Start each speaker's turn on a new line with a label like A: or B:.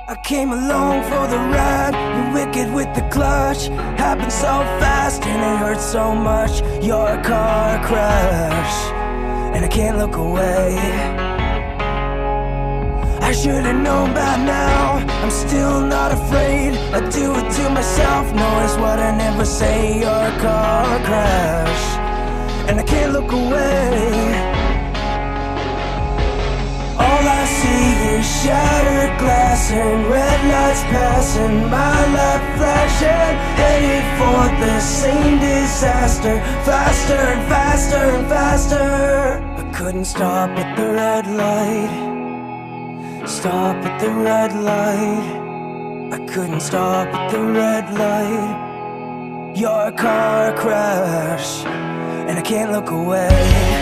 A: I came along for the ride, you're wicked with the clutch. Happened so fast and it hurts so much. You're a car crash, and I can't look away. I should've known by now, I'm still not afraid. I do it to myself, notice what I never say. You're a car crash, and I can't look away. All I see is shattered glass and red lights passing, my life flashing, headed for the same disaster. Faster and faster and faster. I couldn't stop at the red light. Stop at the red light. I couldn't stop at the red light. You're a car crash, and I can't look away.